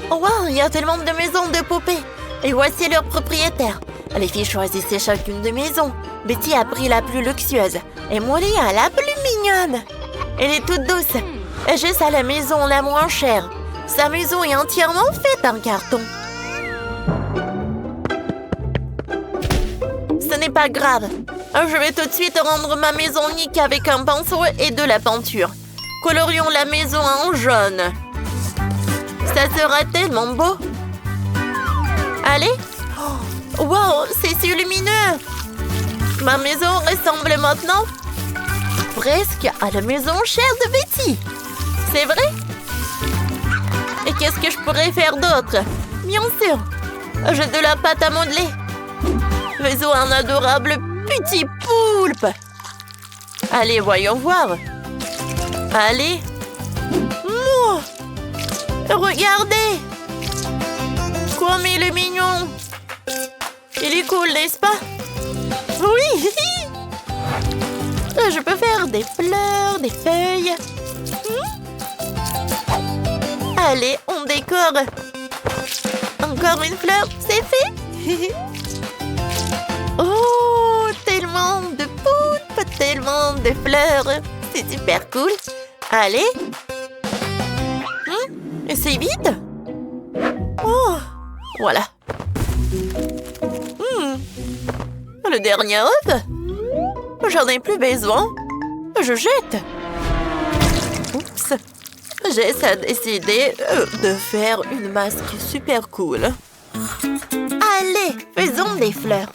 Oh wow, il y a tellement de maisons de poupées. Et voici leur propriétaire. Les filles choisissaient chacune de maisons. Betty a pris la plus luxueuse. Et Molly a la plus mignonne. Elle est toute douce. Et Jess a la maison la moins chère. Sa maison est entièrement faite en carton. Ce n'est pas grave. Je vais tout de suite rendre ma maison unique avec un pinceau et de la peinture. Colorions la maison en jaune. Ça sera tellement beau. Allez. Oh, wow, c'est si lumineux. Ma maison ressemble maintenant presque à la maison chère de Betty. C'est vrai? Et qu'est-ce que je pourrais faire d'autre? Bien sûr, j'ai de la pâte à modeler. Faisons un adorable petit poulpe. Allez, voyons voir. Allez. Oh, regardez. Comme il est mignon. Il est cool, n'est-ce pas? Oui. Je peux faire des fleurs, des feuilles. Allez, on décore. Encore une fleur, c'est fait. Oh, tellement de poulpes, tellement de fleurs. C'est super cool. Allez. Et c'est vide. Oh, voilà. Le dernier œuf. J'en ai plus besoin. Je jette. Oups. Jess a décidé de faire une masque super cool. Allez, faisons des fleurs.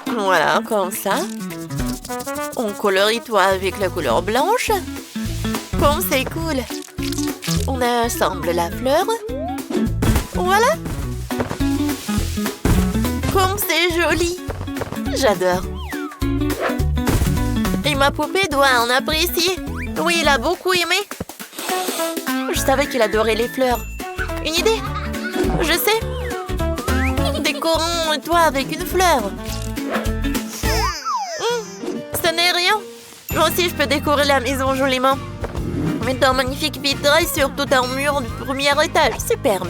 Voilà, comme ça. On colorie toi avec la couleur blanche. Comme c'est cool. On assemble la fleur. Voilà. Comme c'est joli. J'adore. Et ma poupée doit en apprécier. Oui, il a beaucoup aimé. Je savais qu'il adorait les fleurs. Une idée? Je sais. Décorons toi avec une fleur. Ce n'est rien. Moi aussi, je peux décorer la maison joliment. Mettre un magnifique vitrail sur tout un mur du premier étage. Superbe.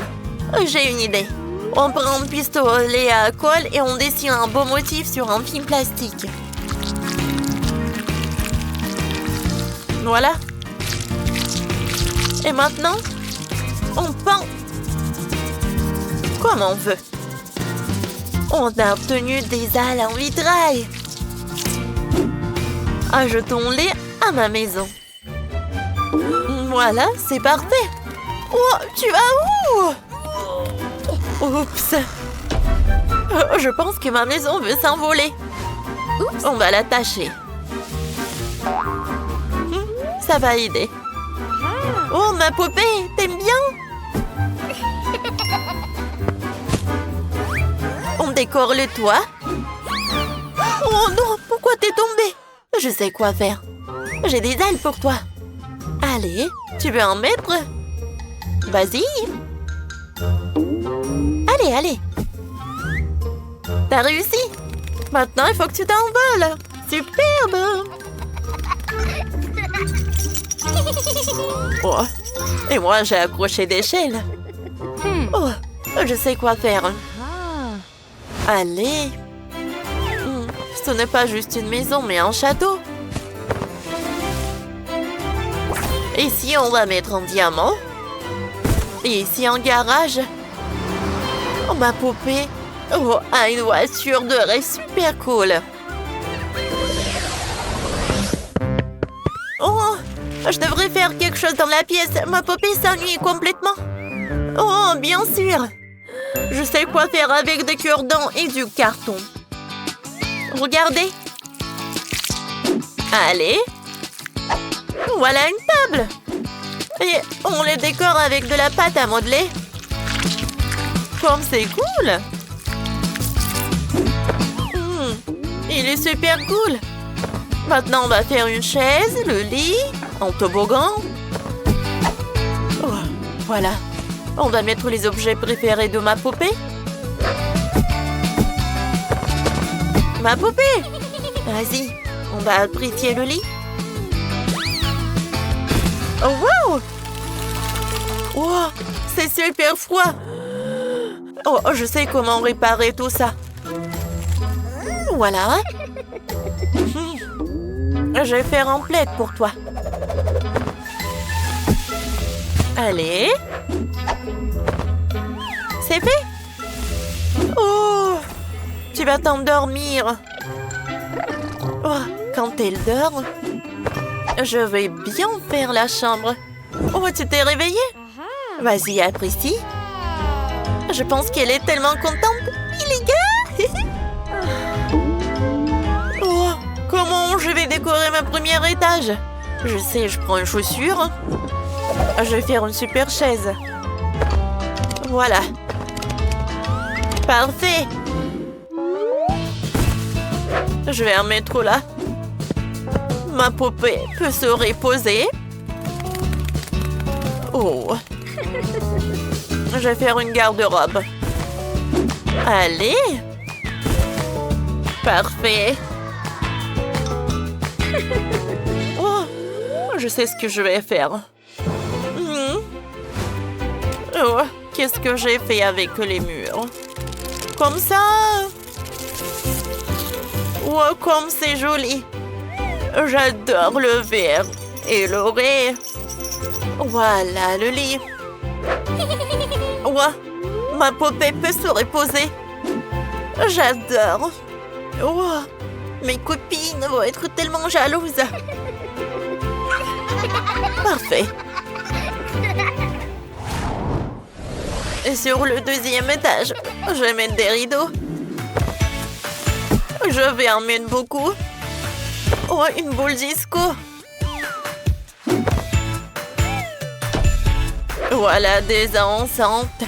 J'ai une idée. On prend un pistolet à colle et on dessine un beau motif sur un film plastique. Voilà. Et maintenant, on peint comme on veut. On a obtenu des ailes en vitrail. Ajoutons-les à ma maison. Voilà, c'est parfait. Oh, tu vas où? Oups. Je pense que ma maison veut s'envoler. On va l'attacher. Ça va aider. Oh, ma poupée, t'aimes bien? On décore le toit. Oh non, pourquoi t'es tombée? Je sais quoi faire. J'ai des ailes pour toi. Allez, tu veux en mettre? Vas-y. Allez, allez. T'as réussi. Maintenant, il faut que tu t'envoles. Superbe. Oh. Et moi, j'ai accroché des chaînes. Oh, je sais quoi faire. Allez. Ce n'est pas juste une maison, mais un château. Ici, on va mettre un diamant. Et ici, un garage. Oh, ma poupée a une voiture de rêve super cool. Oh, je devrais faire quelque chose dans la pièce. Ma poupée s'ennuie complètement. Oh, bien sûr. Je sais quoi faire avec des cure-dents et du carton. Regardez. Allez. Voilà une table. Et on les décore avec de la pâte à modeler. Comme c'est cool. Il est super cool. Maintenant, on va faire une chaise, le lit, un toboggan. Oh, voilà. On va mettre les objets préférés de ma poupée. Ma poupée! Vas-y, on va apprécier le lit. Oh, wow! Oh, c'est super froid. Oh, je sais comment réparer tout ça. Voilà. Je vais faire un plaid pour toi. Allez. C'est fait. Oh, tu vas t'endormir. Oh, quand elle dort, je vais bien faire la chambre. Oh, tu t'es réveillée? Vas-y, apprécie. Je pense qu'elle est tellement contente. Il est gars. Oh, comment je vais décorer ma première étage? Je sais, je prends une chaussure. Je vais faire une super chaise. Voilà. Parfait. Je vais en mettre là. Ma poupée peut se reposer. Oh. Je vais faire une garde-robe. Allez. Parfait. Oh, je sais ce que je vais faire. Oh, qu'est-ce que j'ai fait avec les murs? Comme ça. Oh, comme c'est joli. J'adore le vert et l'oré. Voilà le lit. Oh, ma poupée peut se reposer. J'adore. Oh, mes copines vont être tellement jalouses. Parfait. Et sur le deuxième étage, je vais mettre des rideaux. Je vais en mettre beaucoup. Oh, une boule disco. Voilà des enceintes.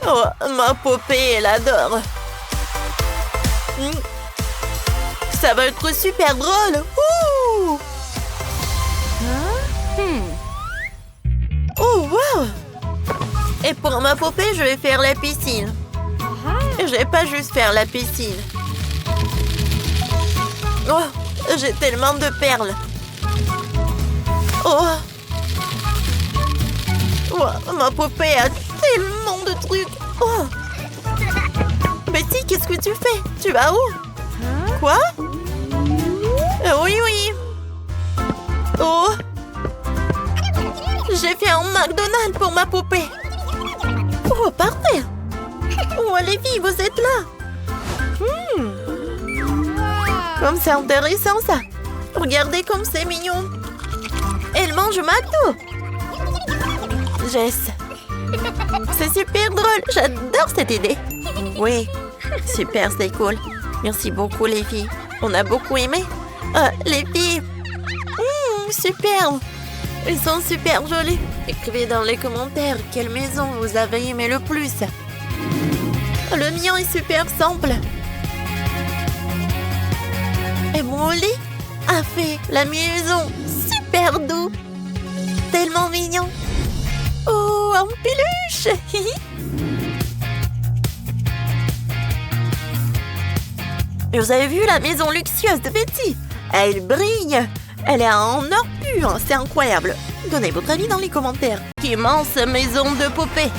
Oh, ma poupée, elle adore. Ça va être super drôle. Ouh. Oh, wow. Et pour ma poupée, je vais faire la piscine. Je vais pas juste faire la piscine. Oh, j'ai tellement de perles. Oh. Oh, ma poupée a tellement de trucs. Oh. Betty, qu'est-ce que tu fais? Tu vas où? Quoi? Oui, oui. Oh. J'ai fait un McDonald's pour ma poupée. Oh, parfait. Oh, les filles, vous êtes là. Comme c'est intéressant, ça. Regardez comme c'est mignon. Elle mange McDo. Jess. C'est super drôle. J'adore cette idée. Oui, super, c'est cool. Merci beaucoup, les filles. On a beaucoup aimé. Les filles. Super. Ils sont super jolis. Écrivez dans les commentaires quelle maison vous avez aimé le plus. Le mien est super simple. Et mon lit a fait la maison super doux. Tellement mignon. Oh, en peluche. Vous avez vu la maison luxueuse de Betty? Elle brille. Elle est en or pur. C'est incroyable. Donnez votre avis dans les commentaires. Immense maison de poupée.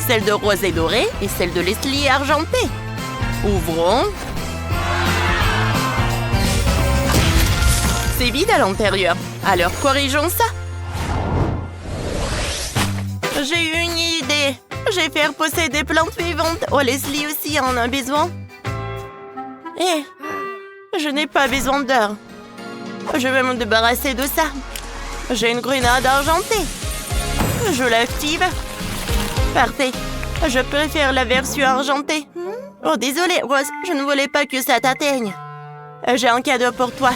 Celle de rose et dorée et celle de Leslie argentée. Ouvrons. C'est vide à l'intérieur. Alors corrigeons ça. J'ai eu une idée. Je vais faire pousser des plantes vivantes. Oh, Leslie aussi en a besoin. Je n'ai pas besoin d'or. Je vais me débarrasser de ça. J'ai une grenade argentée. Je l'active. Parfait. Je préfère la version argentée. Oh, désolé, Rose. Je ne voulais pas que ça t'atteigne. J'ai un cadeau pour toi.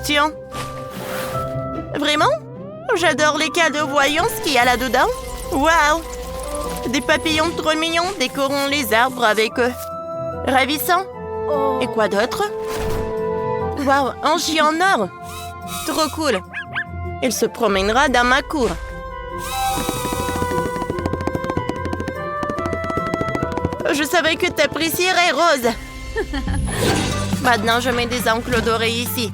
Tiens. Vraiment? J'adore les cadeaux. Voyons ce qu'il y a là-dedans. Waouh! Des papillons trop mignons. Décorons les arbres avec eux. Ravissant. Et quoi d'autre? Waouh, un chien en or. Trop cool. Il se promènera dans ma cour. Je savais que tu apprécierais, Rose. Maintenant, je mets des enclos dorés ici.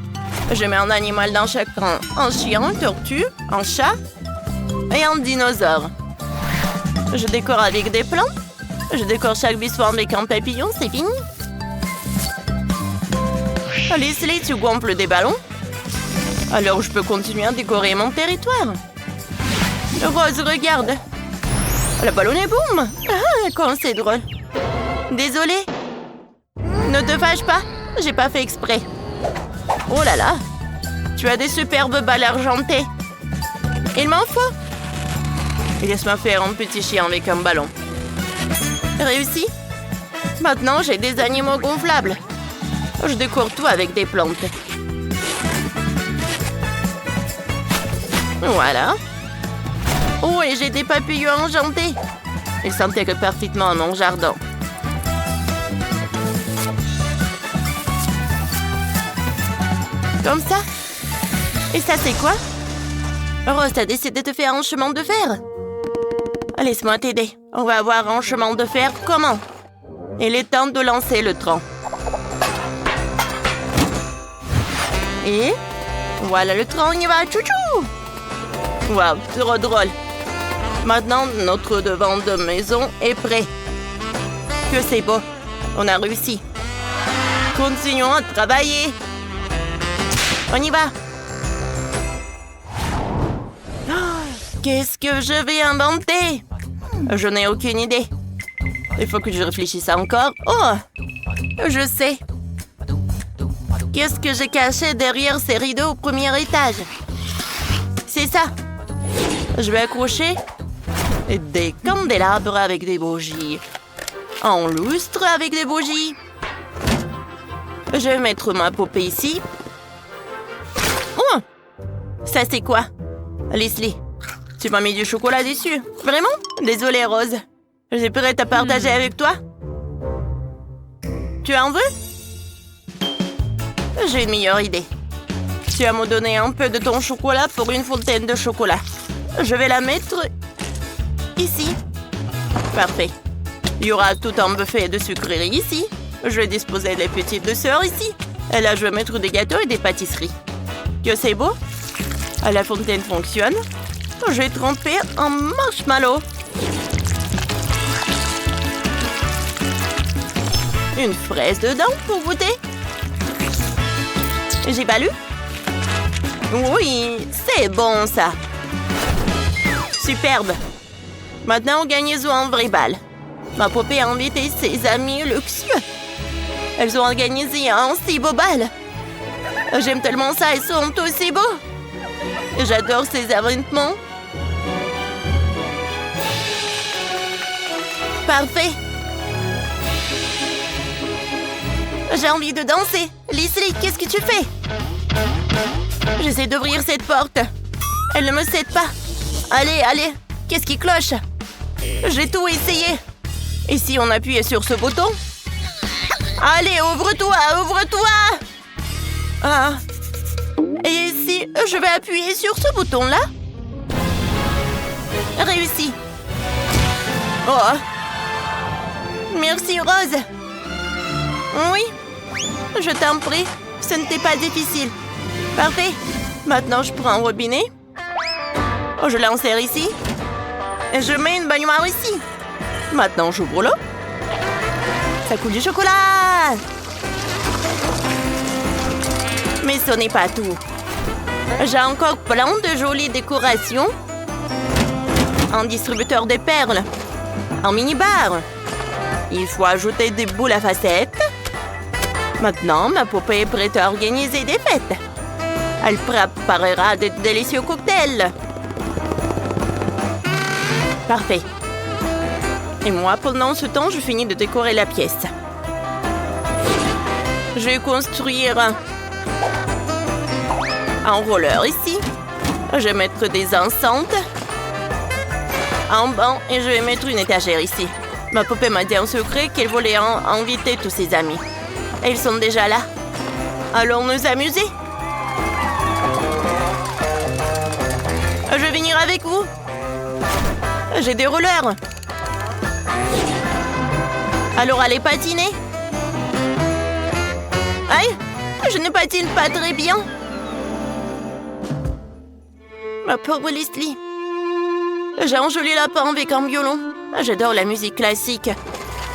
Je mets un animal dans chaque rang. Un chien, une tortue, un chat et et un dinosaure. Je décore avec des plantes. Je décore chaque buisson avec un papillon, c'est fini. Leslie, tu gonfles des ballons? Alors je peux continuer à décorer mon territoire. Rose, regarde. Le ballon est boum. Ah, quand c'est drôle. Désolée. Ne te fâche pas, j'ai pas fait exprès. Oh là là. Tu as des superbes balles argentées. Il m'en faut. Laisse-moi faire un petit chien avec un ballon. Réussi. Maintenant, j'ai des animaux gonflables. Je décore tout avec des plantes. Voilà. Oh, et j'ai des papillons argentés. Ils s'intègrent parfaitement à mon jardin. Comme ça. Et ça, c'est quoi? Rose, t'as décidé de faire un chemin de fer? Laisse-moi t'aider. On va avoir un chemin de fer comment? Il est temps de lancer le train. Et voilà le train, on y va, tchou-tchou! Waouh, trop drôle. Maintenant, notre devant de maison est prêt. Que c'est beau. On a réussi. Continuons à travailler. On y va. Qu'est-ce que je vais inventer? Je n'ai aucune idée. Il faut que je réfléchisse encore. Oh, je sais. Qu'est-ce que j'ai caché derrière ces rideaux au premier étage? C'est ça. Je vais accrocher des candélabres avec des bougies. Un lustre avec des bougies. Je vais mettre ma poupée ici. Oh! Ça, c'est quoi? Leslie, tu m'as mis du chocolat dessus. Vraiment? Désolée, Rose. J'ai prête à partager avec toi. Tu en veux? J'ai une meilleure idée. Tu vas me donner un peu de ton chocolat pour une fontaine de chocolat. Je vais la mettre ici. Parfait. Il y aura tout un buffet de sucreries ici. Je vais disposer des petites douceurs ici. Et là, je vais mettre des gâteaux et des pâtisseries. Que c'est beau? La fontaine fonctionne. Je vais tremper un marshmallow. Une fraise dedans pour goûter. J'ai pas lu? Oui, c'est bon ça. Superbe. Maintenant, gagnez-vous un vrai bal. Ma poupée a invité ses amis luxueux. Elles ont organisé un si beau bal. J'aime tellement ça, ils sont aussi beaux. J'adore ces événements. Parfait. J'ai envie de danser. Leslie, qu'est-ce que tu fais? J'essaie d'ouvrir cette porte. Elle ne me cède pas. Allez, allez. Qu'est-ce qui cloche? J'ai tout essayé. Et si on appuyait sur ce bouton? Allez, ouvre-toi, ouvre-toi! Ah. Et si je vais appuyer sur ce bouton-là? Réussi. Oh. Merci, Rose. Oui. Je t'en prie. Ce n'était pas difficile. Parfait. Maintenant, je prends un robinet. Oh, je l'insère ici. Et je mets une baignoire ici. Maintenant, j'ouvre l'eau. Ça coule du chocolat. Mais ce n'est pas tout. J'ai encore plein de jolies décorations. Un distributeur de perles. Un mini-bar. Il faut ajouter des boules à facettes. Maintenant, ma poupée est prête à organiser des fêtes. Elle préparera de délicieux cocktails. Parfait. Et moi, pendant ce temps, je finis de décorer la pièce. Je vais construire un roller ici. Je vais mettre des enceintes. Un banc et je vais mettre une étagère ici. Ma poupée m'a dit en secret qu'elle voulait inviter tous ses amis. Et ils sont déjà là. Allons nous amuser. Je vais venir avec vous. J'ai des rollers. Alors allez patiner. Aïe, je ne patine pas très bien. Ma pauvre Leslie. J'ai un joli lapin avec un violon. J'adore la musique classique.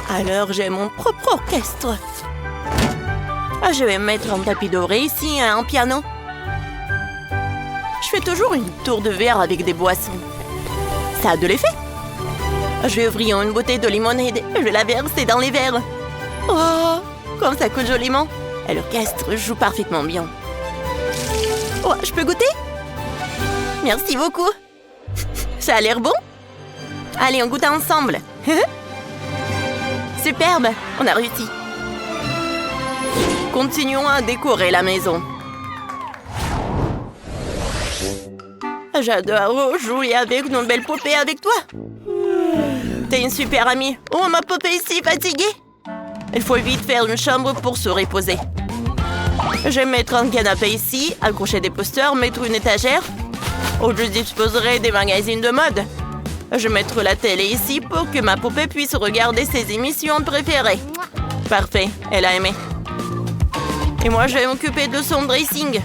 Alors j'ai mon propre orchestre. Je vais mettre un tapis doré ici et un piano. Je fais toujours une tour de verre avec des boissons. Ça a de l'effet. Je vais ouvrir une bouteille de limonade et je vais la verser dans les verres. Oh, comme ça coule joliment. Et l'orchestre joue parfaitement bien. Oh, je peux goûter? Merci beaucoup. Ça a l'air bon? Allez, on goûte ensemble. Superbe, on a réussi. Continuons à décorer la maison. J'adore jouer avec nos belles poupées avec toi. T'es une super amie. Oh, ma poupée est si fatiguée. Il faut vite faire une chambre pour se reposer. Je vais mettre un canapé ici, accrocher des posters, mettre une étagère. Où je disposerai des magazines de mode. Je vais mettre la télé ici pour que ma poupée puisse regarder ses émissions préférées. Parfait, elle a aimé. Et moi, je vais m'occuper de son dressing.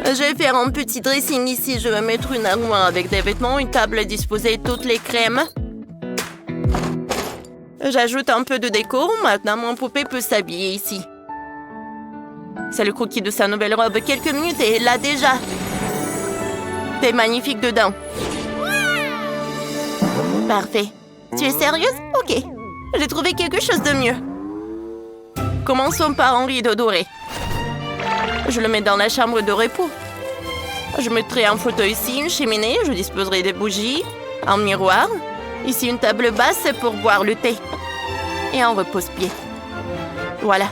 Je vais faire un petit dressing ici. Je vais mettre une armoire avec des vêtements, une table à disposer toutes les crèmes. J'ajoute un peu de décor. Maintenant, mon poupée peut s'habiller ici. C'est le croquis de sa nouvelle robe. Quelques minutes et elle l'a déjà. T'es magnifique dedans. Parfait. Tu es sérieuse? Ok. J'ai trouvé quelque chose de mieux. Commençons par un rideau doré. Je le mets dans la chambre de repos. Je mettrai un fauteuil ici, une cheminée. Je disposerai des bougies, un miroir. Ici, une table basse pour boire le thé. Et un repose-pied. Voilà.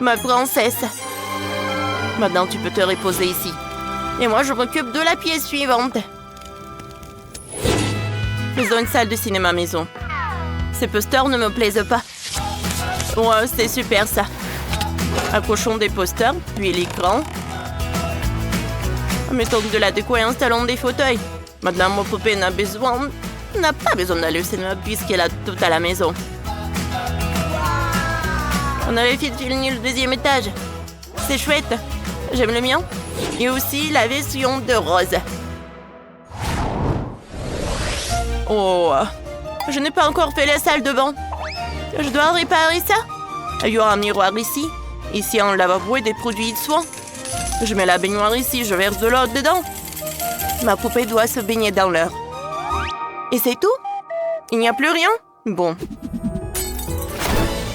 Ma princesse. Maintenant, tu peux te reposer ici. Et moi, je m'occupe de la pièce suivante. Faisons une salle de cinéma maison. Ces posters ne me plaisent pas. Ouais, c'est super ça. Accrochons des posters, puis l'écran. Mettons de la déco et installons des fauteuils. Maintenant, mon poupée n'a pas besoin d'aller au cinéma puisqu'elle a tout à la maison. On avait fini le deuxième étage. C'est chouette. J'aime le mien. Et aussi la version de rose. Oh, je n'ai pas encore fait la salle de bain. Je dois réparer ça. Il y aura un miroir ici. Ici, un lavabo et des produits de soins. Je mets la baignoire ici, je verse de l'eau dedans. Ma poupée doit se baigner dans l'heure. Et c'est tout? Il n'y a plus rien? Bon.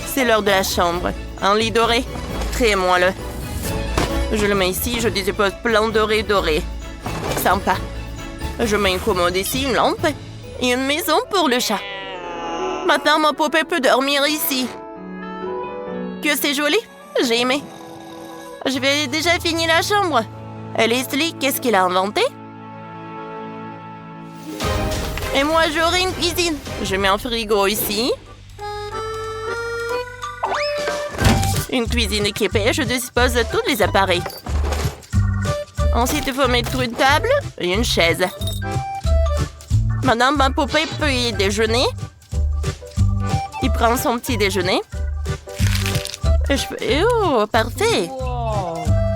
C'est l'heure de la chambre. Un lit doré. Très moelleux. Je le mets ici, je dispose plein doré. Sympa. Je mets une commode ici, une lampe et une maison pour le chat. Maintenant, ma poupée peut dormir ici. Que c'est joli. J'ai aimé. Je vais déjà finir la chambre. Leslie, qu'est-ce qu'il a inventé? Et moi, j'aurai une cuisine. Je mets un frigo ici. Une cuisine équipée, je dispose de tous les appareils. Ensuite, il faut mettre une table et une chaise. Maintenant, ma poupée peut y déjeuner. Il prend son petit déjeuner. Et je fais... Oh, parfait!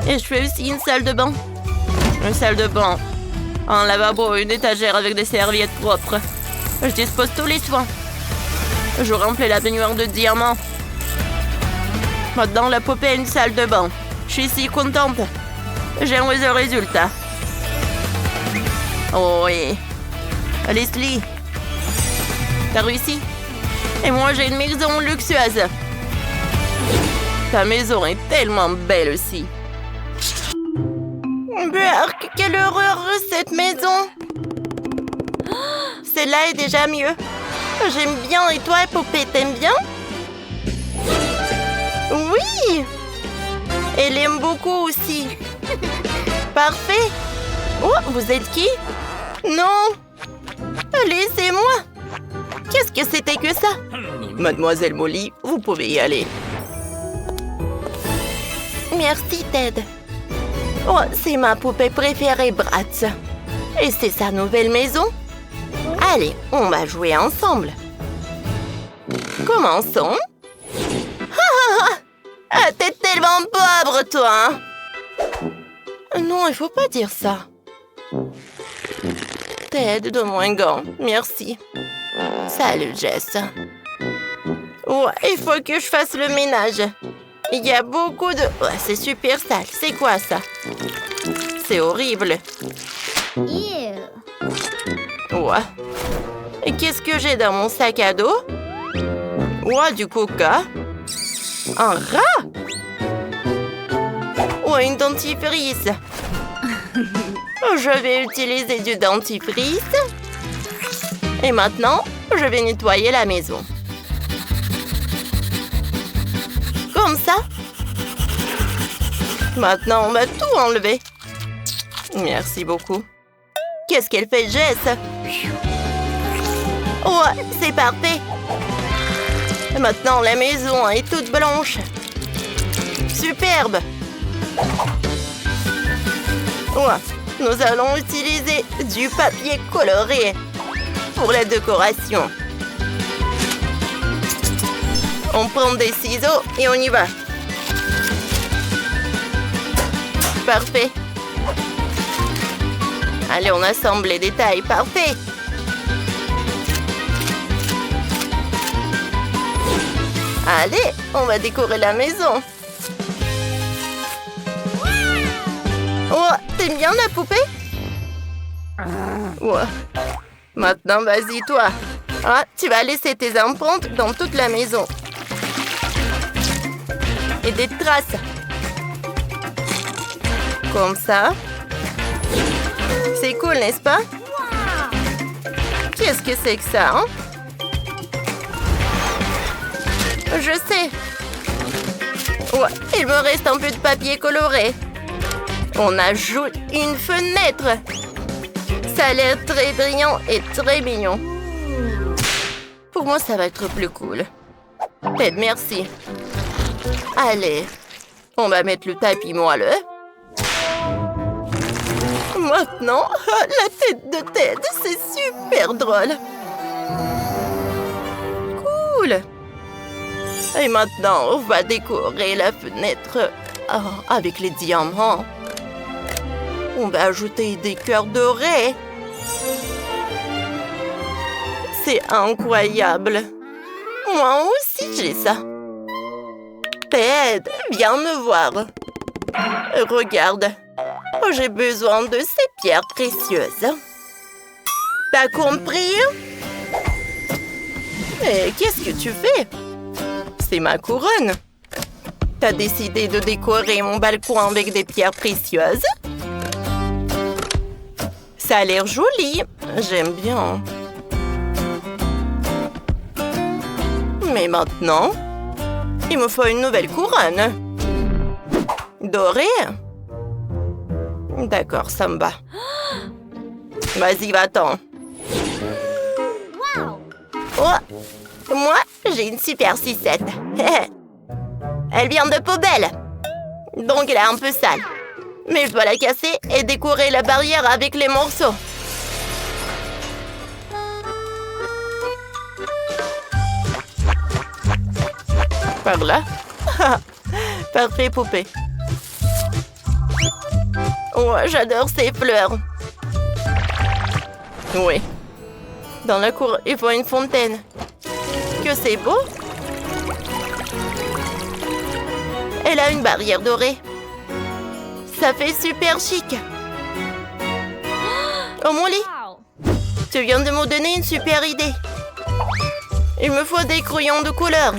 Et je fais aussi une salle de bain. Une salle de bain. Un lavabo, une étagère avec des serviettes propres. Je dispose tous les soins. Je remplis la baignoire de diamants. Maintenant, la poupée a une salle de bain. Je suis si contente. J'aimerais le résultat. Oh oui. Leslie, t'as réussi? Et moi, j'ai une maison luxueuse. Ta maison est tellement belle aussi. Burk, quelle horreur cette maison. Celle-là est déjà mieux. J'aime bien. Et toi, poupée, t'aimes bien? Oui. Elle aime beaucoup aussi. Parfait. Oh, vous êtes qui? Non. Laissez-moi. Qu'est-ce que c'était que ça? Mademoiselle Molly, vous pouvez y aller. Merci, Ted. Oh, c'est ma poupée préférée, Bratz. Et c'est sa nouvelle maison. Allez, on va jouer ensemble. Commençons. Ah, t'es tellement pauvre, toi. Hein? Non, il faut pas dire ça. Ted, donne-moi un gant. Merci. Salut, Jess. Ouais, il faut que je fasse le ménage. Il y a beaucoup de... Ouais, c'est super sale. C'est quoi, ça? C'est horrible. Ew. Ouais. Et qu'est-ce que j'ai dans mon sac à dos? Ouais, du coca. Un rat? Ouais, une dentifrice. Je vais utiliser du dentifrice. Et maintenant, je vais nettoyer la maison. Comme ça. Maintenant, on va tout enlever. Merci beaucoup. Qu'est-ce qu'elle fait, Jess? Ouais, c'est parfait. Maintenant, la maison est toute blanche. Superbe. Ouais, nous allons utiliser du papier coloré pour la décoration. On prend des ciseaux et on y va. Parfait. Allez, on assemble les détails. Parfait. Allez, on va décorer la maison. Oh, t'aimes bien la poupée? Ouais. Maintenant, vas-y, toi. Ah, tu vas laisser tes empreintes dans toute la maison. Et des traces. Comme ça. C'est cool, n'est-ce pas? Qu'est-ce que c'est que ça, hein? Je sais. Ouais, il me reste un peu de papier coloré. On ajoute une fenêtre. Ça a l'air très brillant et très mignon. Pour moi, ça va être plus cool. Ted, merci. Allez, on va mettre le tapis moelleux. Maintenant, la tête de Ted, c'est super drôle. Cool. Et maintenant, on va décorer la fenêtre avec les diamants. On va ajouter des cœurs dorés. C'est incroyable. Moi aussi, j'ai ça. Ted, viens me voir. Regarde. J'ai besoin de ces pierres précieuses. T'as compris? Et qu'est-ce que tu fais? C'est ma couronne. T'as décidé de décorer mon balcon avec des pierres précieuses? Ça a l'air joli. J'aime bien. Mais maintenant, il me faut une nouvelle couronne. Dorée? D'accord, ça me va. Vas-y, va-t'en. Wow. Oh, moi, j'ai une super sucette. Elle vient de poubelle. Donc, elle est un peu sale. Mais je dois la casser et décorer la barrière avec les morceaux. Par là. Parfait, poupée. Oh, j'adore ces fleurs. Oui. Dans la cour, il faut une fontaine. Que c'est beau. Elle a une barrière dorée. Ça fait super chic. Oh, mon lit. Wow. Tu viens de me donner une super idée. Il me faut des crayons de couleur.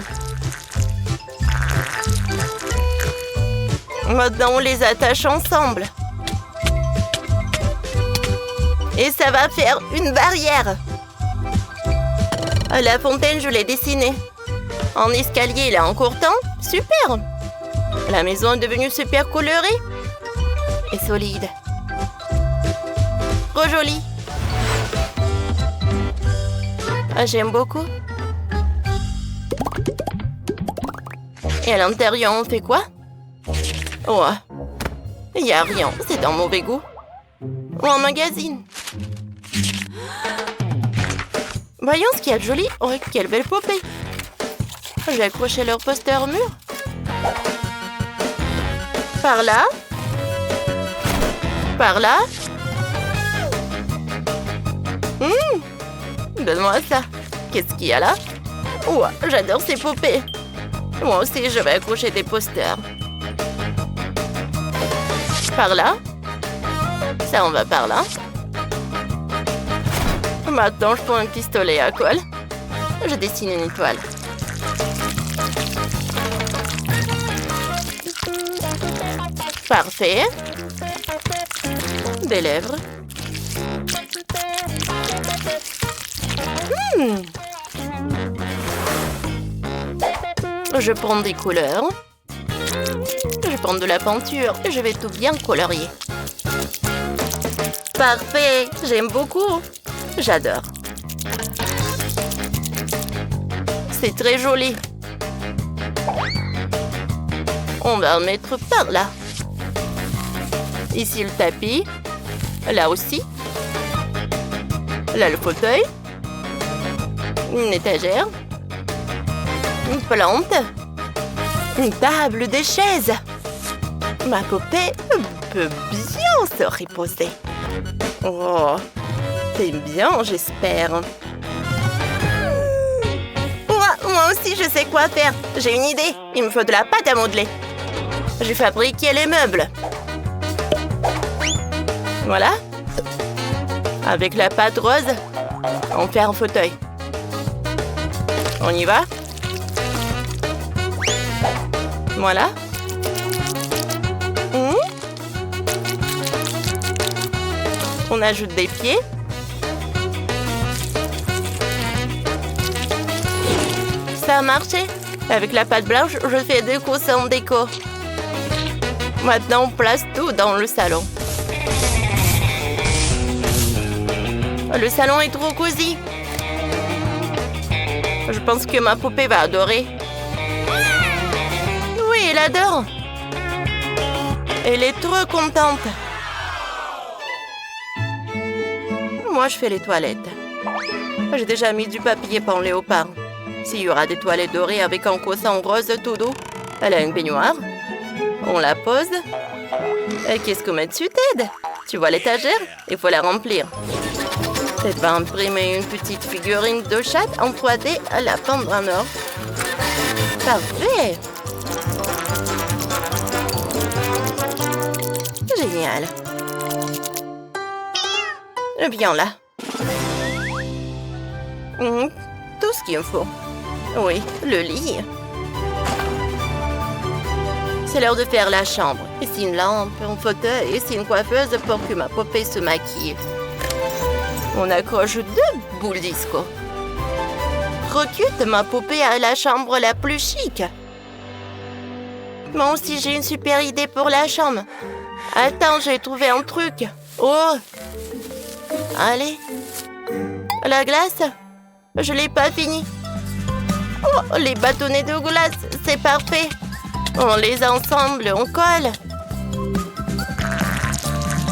Maintenant, on les attache ensemble. Et ça va faire une barrière. La fontaine, je l'ai dessinée. En escalier, il est encore temps. Super. La maison est devenue super colorée. Et solide. Trop jolie. Ah, j'aime beaucoup. Et à l'intérieur, on fait quoi? Oh, il n'y a rien. C'est un mauvais goût. Ou un magazine. Voyons ce qu'il y a de joli. Oh, quelle belle poupée. J'ai accroché leur poster au mur. Par là. Par là. Donne-moi ça. Qu'est-ce qu'il y a là? Ouah, j'adore ces poupées. Moi aussi, je vais accrocher des posters. Par là? Ça, on va par là. Maintenant, je prends un pistolet à colle. Je dessine une étoile. Parfait. Des lèvres. Je prends des couleurs. Je prends de la peinture et je vais tout bien colorier. Parfait, j'aime beaucoup. J'adore. C'est très joli. On va en mettre par là. Ici le tapis. Là aussi. Là le fauteuil. Une étagère. Une plante. Une table, des chaises. Ma poupée peut bien se reposer. Oh, t'aimes bien, j'espère. Moi aussi, je sais quoi faire. J'ai une idée. Il me faut de la pâte à modeler. J'ai fabriqué les meubles. Voilà. Avec la pâte rose, on fait un fauteuil. On y va? Voilà. On ajoute des pieds. Ça a marché. Avec la pâte blanche, je fais déco sans déco. Maintenant, on place tout dans le salon. Le salon est trop cosy. Je pense que ma poupée va adorer. Oui, elle adore. Elle est trop contente. Moi, je fais les toilettes. J'ai déjà mis du papier peint léopard. S'il y aura des toilettes dorées avec un coussin rose tout doux. Elle a une baignoire. On la pose. Et qu'est-ce qu'on met dessus, Ted? Tu vois l'étagère? Il faut la remplir. Ted va imprimer une petite figurine de chat en 3D à la peindre en or. Parfait! Génial! Bien là. Tout ce qu'il me faut. Oui, le lit. C'est l'heure de faire la chambre. Ici une lampe, un fauteuil, ici une coiffeuse pour que ma poupée se maquille. On accroche 2 boules disco. Recute ma poupée à la chambre la plus chic. Moi aussi, j'ai une super idée pour la chambre. Attends, j'ai trouvé un truc. Oh! Allez. La glace? Je l'ai pas fini. Oh, les bâtonnets de glace, c'est parfait. On les ensemble, on colle.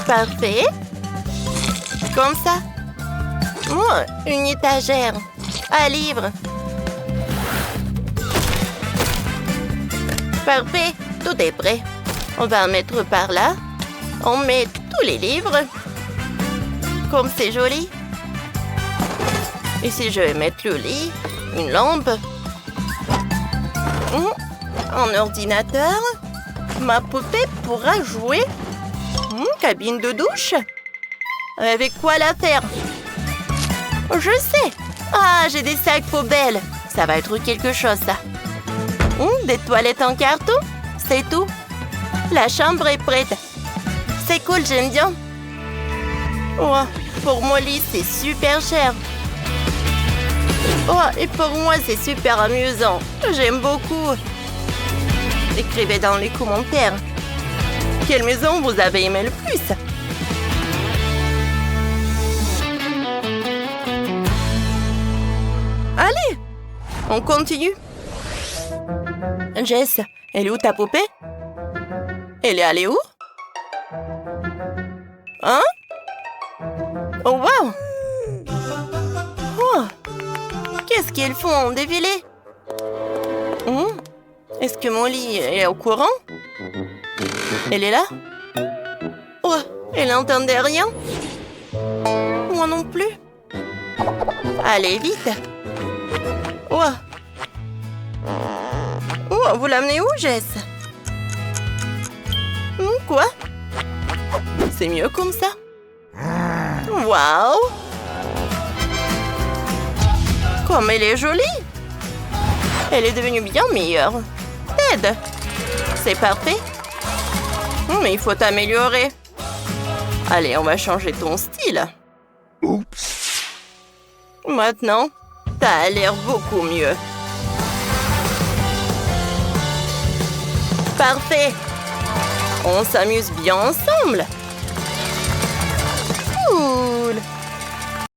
Parfait. Comme ça. Oh, une étagère. Un livre. Parfait, tout est prêt. On va en mettre par là. On met tous les livres. Comme c'est joli. Ici, je vais mettre le lit, une lampe, un ordinateur. Ma poupée pourra jouer. Cabine de douche. Avec quoi la faire? Je sais. Ah, j'ai des sacs poubelles. Ça va être quelque chose, ça. Des toilettes en carton. C'est tout. La chambre est prête. C'est cool, j'aime bien. Oh, pour mon lit, c'est super cher. Oh, et pour moi, c'est super amusant. J'aime beaucoup. Écrivez dans les commentaires. Quelle maison vous avez aimé le plus? Allez, on continue. Jess, elle est où ta poupée? Elle est allée où? Hein? Oh, wow! Oh! Qu'est-ce qu'ils font en défilé? Est-ce que mon lit est au courant? Elle est là? Oh, elle n'entendait rien? Moi non plus. Allez, vite. Oh. Oh, vous l'amenez où, Jess? Quoi? C'est mieux comme ça? Waouh! Comme elle est jolie! Elle est devenue bien meilleure. Ted! C'est parfait. Mais il faut t'améliorer. Allez, on va changer ton style. Oups. Maintenant, t'as l'air beaucoup mieux. Parfait. On s'amuse bien ensemble. Cool.